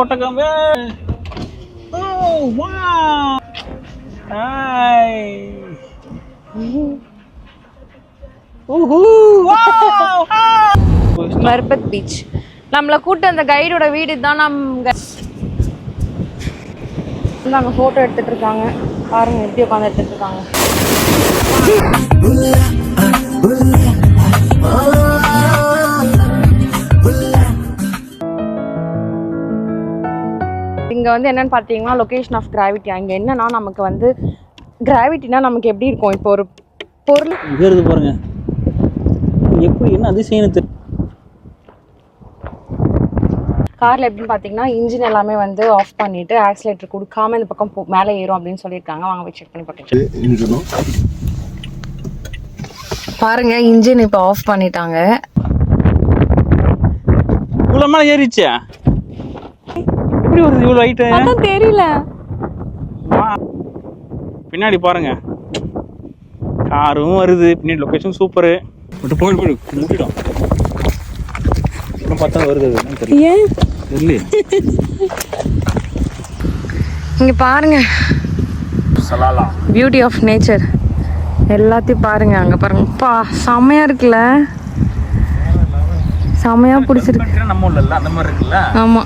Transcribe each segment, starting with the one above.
ஒட்டகம். பர்பத் பீச். நம்மளை கூட்ட அந்த கைடோட வீடு தான். அங்க போட்டோ எடுத்துட்டு இருக்காங்க. பாருங்க எப்படி உட்காந்து எடுத்துட்டு இருக்காங்க. இங்க வந்து என்னன்னு பாத்தீங்கன்னா லொகேஷன் ஆஃப் கிராவிட்டி. அங்க என்னன்னா நமக்கு வந்து கிராவிட்டினா நமக்கு எப்படி இருக்கும், இப்போ ஒரு பொருள் இருக்கு பாருங்க எப்படி என்ன அதிசயம் தெரியும். கார்ல எப்படின்னு பாத்தீங்கன்னா இன்ஜின் எல்லாமே வந்து ஆஃப் பண்ணிட்டு ஆக்சிலேட்டர் கொடுக்காம இந்த பக்கம் மேலே ஏறும் அப்படின்னு சொல்லியிருக்காங்க. வாங்க போய் செக் பண்ணி பார்க்கலாம். பாருங்க இன்ஜின் இப்போ ஆஃப் பண்ணிட்டாங்க. இவ்வளவு மேல ஏறிச்சு. எப்படி வருது இவ்வளவு ஹைட்? அதான் தெரியல. பின்னாடி பாருங்க காரும் வருது. பின்னாடி லொகேஷன் சூப்பர். பட் போய் முடிடும். பார்த்தா வருது ஏன் தெரியல. இங்க பாருங்க சலாலா பியூட்டி ஆஃப் நேச்சர் எல்லாத்தையும் பாருங்க. அங்க பாருங்க பா செமையா இருக்குல்ல, செமையா பிடிச்சிருக்கு. நம்ம ஊர்ல இல்ல அந்த மாதிரி இருக்குல்ல. ஆமா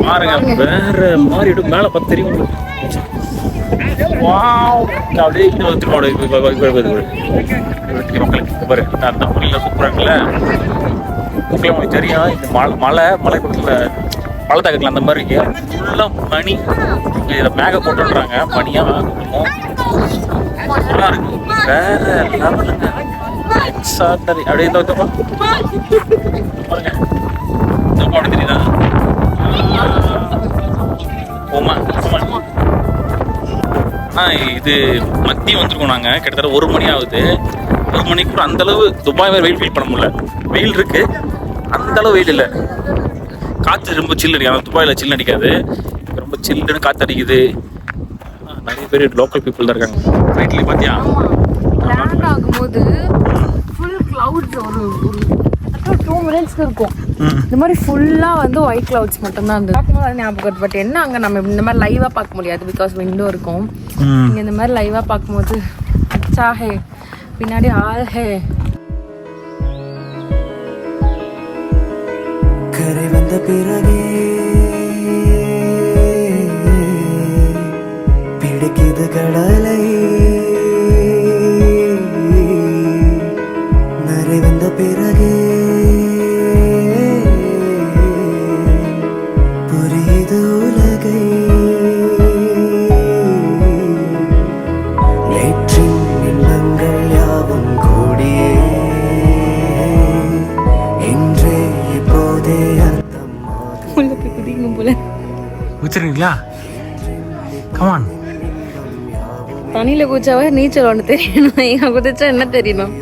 பாருங்க வேற மாதிரி இடம் மேல பார்த்து தெரியும். வாவ் அப்படியே இது வந்து மக்களுக்கு பாரு அந்த புரியல சூப்பரா இருக்குல்ல. உங்களுக்கு தெரியும் இந்த மலை பக்கத்தில் பள்ளத்தாக்கத்தில் அந்த மாதிரி இருக்கு. ஃபுல்லாக பனி. இதில் மேக போட்டுன்றாங்க பனியாக கொடுக்கும். நல்லா இருக்கு வேற லெவலுங்க. எக்ஸாக்டரி அப்படியே இந்த பாருங்க இந்த பாடம் தெரியுதா? ஓமா இது மதியம் வந்துருக்கோம் நாங்கள், கிட்டத்தட்ட 1 மணி ஆகுது. 1 மணிக்கு கூட அந்தளவு துபாய் மாதிரி வெயில் ஃபீல் பண்ண முடியல. வெயில் இருக்கு, அந்தளவு வெயில் இல்லை. காற்று ரொம்ப சில்லு அடிக்கும். ஆனால் துபாயில் சில்லு அடிக்காது, ரொம்ப சில்லுன்னு காற்று அடிக்குது. நிறைய பேர் லோக்கல் பீப்புள் தான் இருக்காங்க. ரைட்லேயே பார்த்தியா லேண்ட் ஆகும்போது ஃபுல் கிளவுட்ஸ் ஒரு 2 மினிட்ஸ்க்கு இருக்கும். இந்த மாதிரி ஃபுல்லாக வந்து ஒயிட் கிளவுட்ஸ் மட்டும்தான் இருந்தது. பார்க்கும்போது ஞாபகம். பட் என்ன அங்கே நம்ம இந்த மாதிரி லைவாக பார்க்க முடியாது, பிகாஸ் விண்டோ இருக்கும். இங்கே இந்த மாதிரி லைவாக பார்க்கும்போது அச்சா ஹே, பின்னாடி ஆள் ஹே. கரை வந்த பிறகே பிடிக்குது கடலை, நரை வந்த பிறகே புரியுது உலகை. நேற்றின் எண்ணங்கள் யாவும் கூடியே இன்றே இப்போதே அர்த்தம் உள்ள போய் குதிங்க போல. வச்சுருக்கீங்களா? கமான். தண்ணியில் குதிச்சாவே நீச்சல் ஒன்று தெரியணும், இங்கே குதிச்சா என்ன தெரியணும்?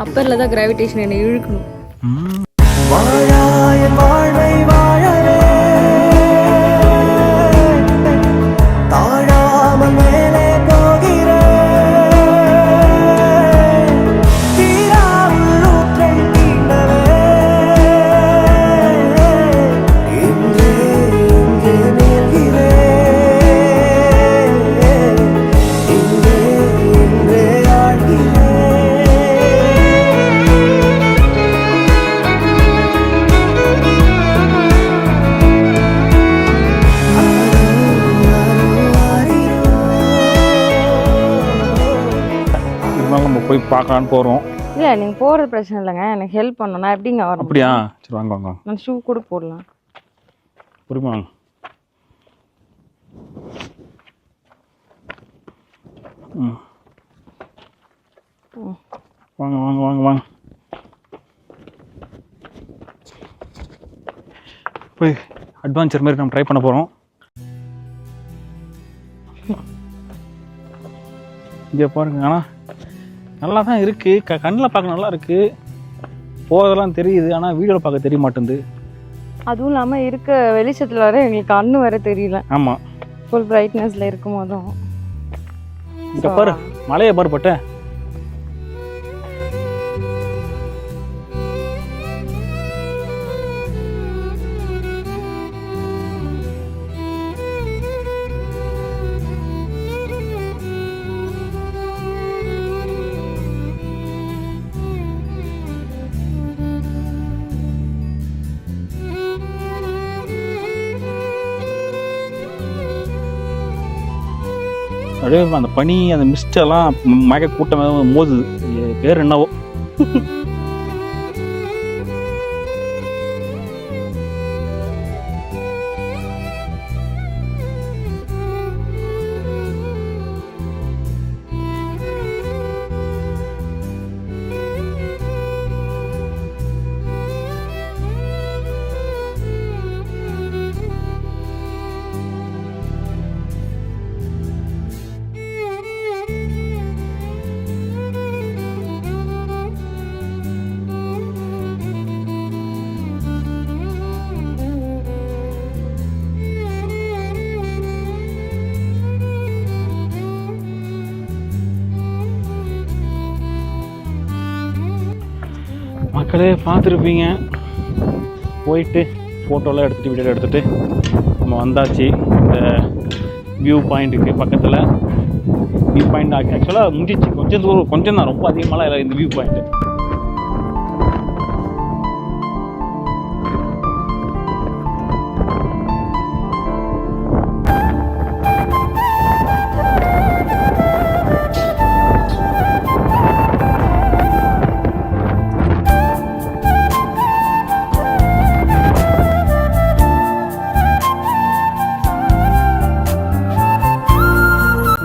அப்பரில் தான் கிராவிடேஷன் என்னை இழுக்கணும். வாழாய வாழ்வை வாழவே தாழாமல் மேலே போகிறேன், தீராவில் ஊற்றை தீண்டவே இன்றே இங்கே நீள்கிறேன், இன்றே இன்றே ஆழ்கிறேன். இருந்தாலும் நம்ம போய் பார்க்கலான்னு போகிறோம். இல்லை, நீங்கள் போகிறது பிரச்சனை இல்லைங்க, எனக்கு ஹெல்ப் பண்ணணும். நான் எப்படிங்க வரணும்? அப்படியா? சரி வாங்க வாங்க. நான் ஷூ கூட போடலாம். பொறுமை வாங்க. வாங்க வாங்க வாங்க வாங்க. போய் அட்வென்ச்சர் மாதிரி நம்ம ட்ரை பண்ண போகிறோம். இங்கே பாருங்க, ஆனால் நல்லா தான் இருக்குது, கண்ணில் பார்க்க நல்லா இருக்குது, போகிறதெல்லாம் தெரியுது, ஆனால் வீடியோவில் பார்க்க தெரிய மாட்டேங்குது. அதுவும் இல்லாமல் இருக்க வெளிச்சத்தில் வர எங்களுக்கு கண்ணு வேற தெரியல. ஆமாம், ஃபுல் பிரைட்னஸில் இருக்கும் போதும். இங்கே பாரு, மலையை பாரு பட்ட. அப்படியே அந்த பனி, அந்த மிஸ்டெல்லாம் மழை கூட்டமாக மோதுது. பேர் என்னவோ. மக்களே பார்த்துருப்பீங்க, போயிட்டு ஃபோட்டோலாம் எடுத்துகிட்டு வீடியோ எடுத்துகிட்டு நம்ம வந்தாச்சு இந்த வியூ பாயிண்ட்டுக்கு பக்கத்தில். வியூ பாயிண்ட் ஆக்சுவலாக முடிச்சு கொஞ்சம் தூரம், கொஞ்சம் தான், ரொம்ப அதிகமாகலாம் இல்லை இந்த வியூ பாயிண்ட்டு.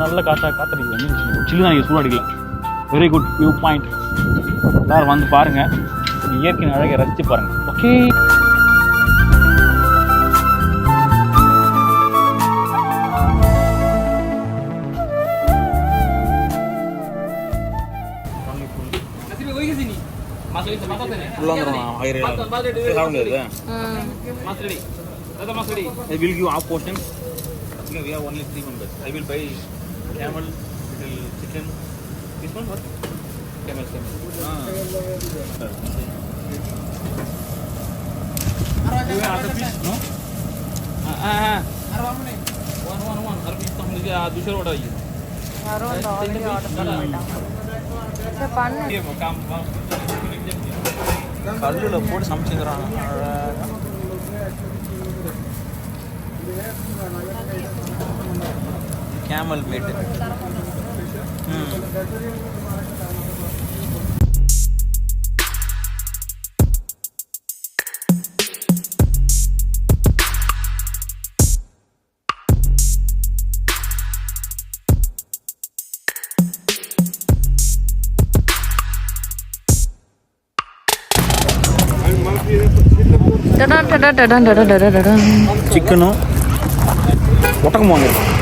நல்ல காற்றடிக்கல, சில்லுதான் இங்கே சூடாடிக்கல. Very good view point. எல்லாரும் வந்து பாருங்கள், இயற்கையின் அழகை ரசித்து பாருங்கள். ஓகே, ஃபுல்லாக வந்துடும் ஹையர் சாப்பிட முடியாது. I will give half portion. We have only 3 members. I will buy camel, little chicken. This one what? Camel. You have other fish? No? One. Other fish come लीजिए. दूसरा order आइए. யாரோ அந்த already order பண்ணிட்டாங்க. சரி பண்ணு. கல்லுல போட்டு சமைச்சுக்கிறாங்க. Camel meet. சிக்கனும் ஒட்டகம் வாங்கிருக்கோம்.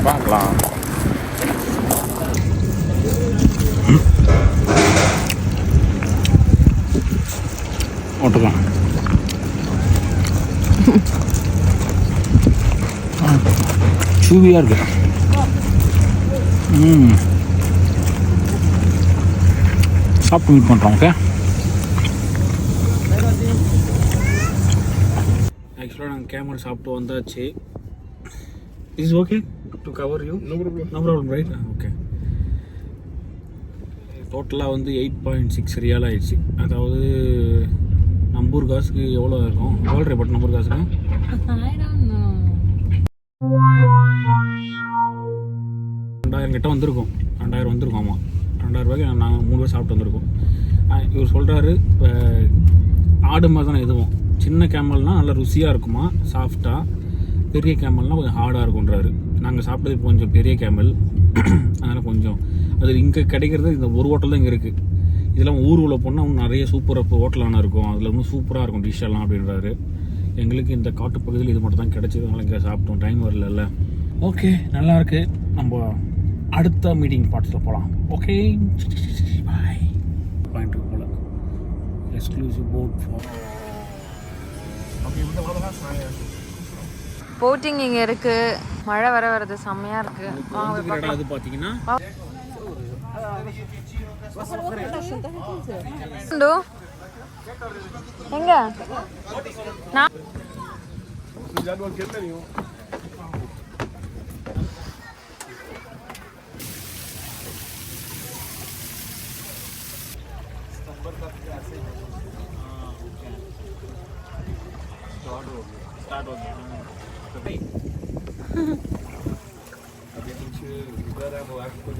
பார்க்கலாம். ஒட்டகம் சூவியாக இருக்கு. சாப்பிட்டு மீட் பண்ணுறோம். ஓகே, ஆக்சுவலாக நாங்கள் கேமல் சாப்பிட்டு வந்தாச்சு. Is okay to cover you? No problem right? Okay. டோட்டலாக வந்து 8.6 ரியால் ஆயிடுச்சு. அதாவது நம்பூர் காசுக்கு எவ்வளோ இருக்கும்? எவ்வளோ ரேட் நம்பூர் காசுக்கு? 2000 கிட்ட வந்திருக்கும். 2000 வந்திருக்கும். ஆமாம், 2000 ரூபாய்க்கு நாங்கள் 3 பேர் சாப்பிட்டு வந்திருக்கோம். இவர் சொல்கிறாரு ஆடு மாதிரி தானே எதுவும். சின்ன கேமல்னால் நல்லா ருசியாக இருக்குமா, சாஃப்டாக. பெரிய கேமல்னால் கொஞ்சம் ஹார்டாக இருக்குன்றாரு. நாங்கள் சாப்பிட்டது கொஞ்சம் பெரிய கேமல், அதனால் கொஞ்சம் அது இங்கே கிடைக்கிறது இந்த ஒரு ஹோட்டல் தான் இங்கே இருக்குது. இதெல்லாம் ஊருக்குள்ளே போனால் இன்னும் நிறைய சூப்பர் ஹோட்டலான இருக்கும், அதில் இன்னும் சூப்பராக இருக்கும் டிஷ் எல்லாம் அப்படின்றாரு. எங்களுக்கு இந்த காட்டுப்பகுதியில் இது மட்டும் தான் கிடச்சிது, அதனால் இங்கே சாப்பிட்டோம். டைம் வரல. ஓகே, நல்லாயிருக்கு. நம்ம அடுத்த மீட்டிங் பார்ட்ஸில் போகலாம். ஓகே, பாய். பாயிண்ட்டுக்கு போகல. எக்ஸ்க்ளூசிவ் போட் ஃபார் போட்டிங் இங்கே இருக்கு. மழை வர வருது, செம்மையா இருக்கு. அது பார்த்தீங்கன்னா எங்க நான் स्टार्ट हो गया. तो भाई अभी कुछ इधर है वो आपको